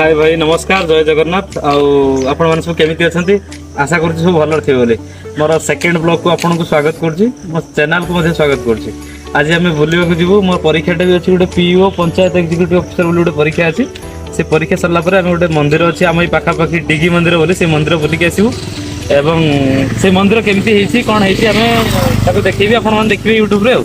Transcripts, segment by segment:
हाय भाई नमस्कार जय जगन्नाथ आपण माने सब केमिति अछंती आशा करछि सब भलो थिबे बोले मोर सेकंड ब्लॉग को आपन को स्वागत करछि मो चैनल को मध्ये स्वागत करछि। आज हमें बुलिबा को जीवो मोर परीक्षाटा भी अछि गोटे पीओ पंचायत एग्जीक्यूटिव ऑफिसर बोले गोटे परीक्षा अछि। से परीक्षा सरला परे हमें गोटे मंदिर अछि हम पाखा पाखी डिगी मंदिर बोले से मंदिर बुली के आसीबु एवं से मंदिर केमिति हेछि कोन हेछि हमें ताको देखिबी आपन मन देखिबे YouTube रे।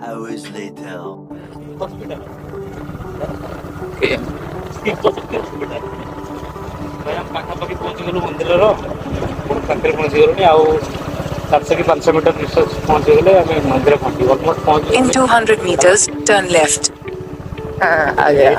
Hours later. Hospital okay skip तो सकते हॉस्पिटल भाई हम पाखा पाखी पहुंच गलु मंदिर रो पाखरे पहुंच गलु आउ 400 की 500 मीटर डिस्टेंस पहुंच गले हमें मंदिर पहुंच ऑलमोस्ट पहुंच In 200 meters, turn left. आ गया।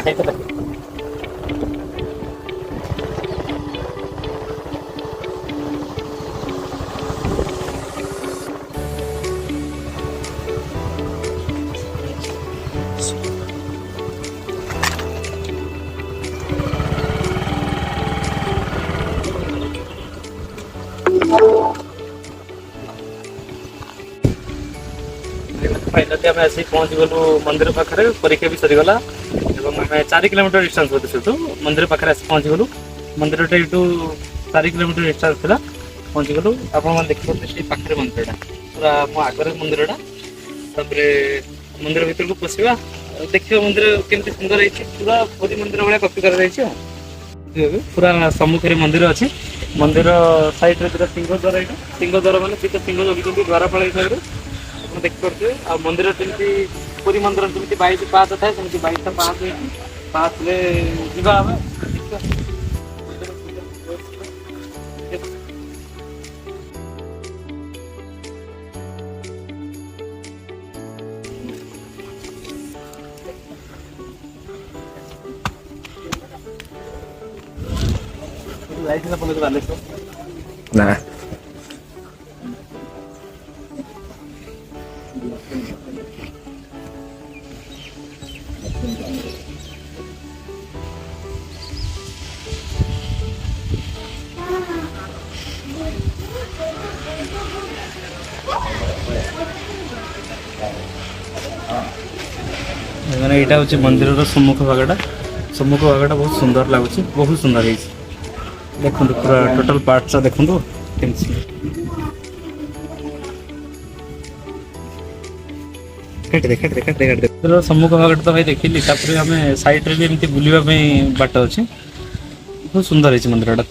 फाइनली आम आसी पहुंच गलु मंदिर पाखे परीक्षा भी सरीगला आम 4 किलोमीटर डिस्टेंस होते से मंदिर पाखे आसी पहुंच गलु मंदिर यूँ 4 किलोमीटर डिस्टेंस था पहुंच गलु आप देखिए पाखे मंदिरटा पूरा मो आगे मंदिरटा मंदिर भर को पशिवा देखिए मंदिर केमती सुंदर है पूरा पुरी मंदिर भाया कपी कर पूरा सम्मुखें मंदिर अच्छी मंदिर साइड रे सिंहद्वार मैंने सिंह जगह द्वारपाल हिसाब से देखिए आ मंदिर जमी पुरी मंदिर जमी 22 पाहाच थाए सेमती 22टा पाहाच जीवा ना मैंने यहाँ हूँ मंदिर सम्मुख भागटा बहुत सुंदर लगुच बहुत सुंदर है देखो पूरा टोटल पार्टा देखो सम्मुख भागटा तो भाई देखिली आम सैड रे भी एमती बुलवाई बाट अच्छे बहुत सुंदर है मंदिरटा।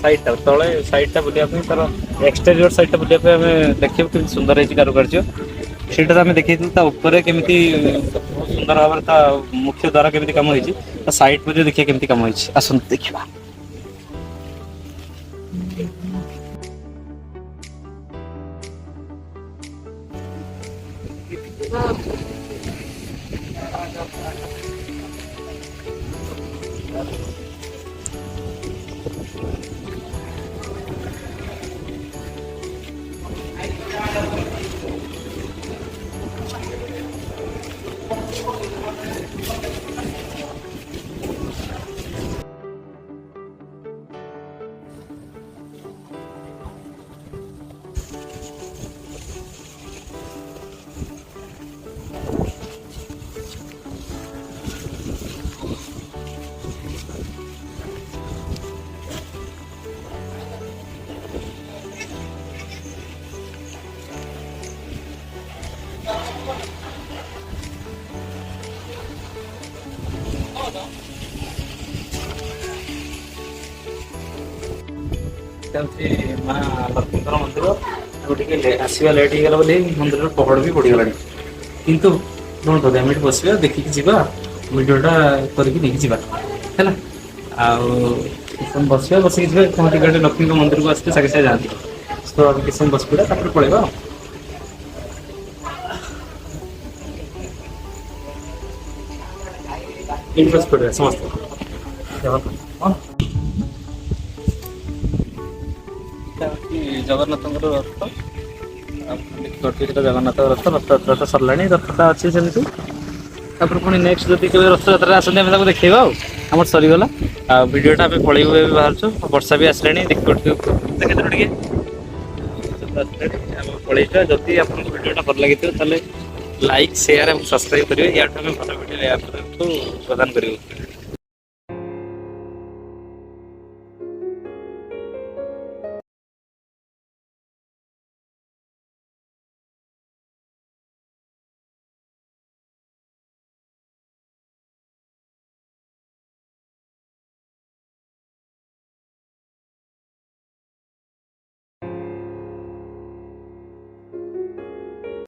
साइडटा तले साइडटा बुलिया तार एक्सटेरियर साइडटा बुलिया देखिए कि सुंदर है कारुकार्य सीटा आम देखी ऊपर केमी सुंदर भाव मुख्य द्वारा केमी कम हो साइड पर देखिए केमी कम हो देखा ଚାଲିଛି ମା ଲକ୍ଷ୍ମୀଙ୍କର ମନ୍ଦିର। ଆଉ ଟିକେ ଆସିବା ଲେଟ୍ ହେଇଗଲା ବୋଲି ମନ୍ଦିରର ପହଡ଼ ବି ପଡ଼ିଗଲାଣି। କିନ୍ତୁ ଶୁଣନ୍ତୁ ଆମେ ଏଠି ବସିବା ଦେଖିକି ଯିବା, ଭିଡ଼ିଓଟା କରିକି ନେଇକି ଯିବା ହେଲା। ଆଉ କିଛି ସମୟ ବସିବା, ବସିକି ଯିବା କ'ଣ ଟିକେ ଲକ୍ଷ୍ମୀଙ୍କ ମନ୍ଦିରକୁ ଆସିଲେ ସାଙ୍ଗେ ସାଙ୍ଗେ ଯାଆନ୍ତି। ତ ଆମେ କିଛି ସମୟ ବସି ପଡ଼ିବା ତାପରେ ପଳେଇବା ଆଉ। ଏଇଠି ବସି ପଡ଼ିବା ସମସ୍ତେ। ଜଗନ୍ନାଥଙ୍କର ରଥ, ଦେଖିପାରୁଥିବେ ଜଗନ୍ନାଥ ରଥ। ରଥଯାତ୍ରା ତ ସରିଲାଣି, ରଥଟା ଅଛି ସେମିତି। ତାପରେ ପୁଣି ନେକ୍ସଟ ଯଦି କେବେ ରଥଯାତ୍ରା ଆସନ୍ତି ଆମେ ତାକୁ ଦେଖେଇବା ଆଉ। ଆମର ସରିଗଲା ଆଉ ଭିଡ଼ିଓଟା ଆମେ ପଳେଇବୁ ଏବେ ବାହାରୁଛୁ। ବର୍ଷା ବି ଆସିଲାଣି ଦେଖିପାରୁଥିବେ, ଦେଖେଇଦେଲୁ ଟିକେ ଆସିଲାଣି। ଆମେ ପଳେଇଯିବା। ଯଦି ଆପଣଙ୍କୁ ଭିଡ଼ିଓଟା ଭଲ ଲାଗିଥିବ ତାହେଲେ ଲାଇକ୍, ସେୟାର ଏବଂ ସବସ୍କ୍ରାଇବ୍ କରିବେ। ୟାଠୁ ଆମେ ଭଲ ଭିଡ଼ିଓ ପ୍ରଦାନ କରିବୁ।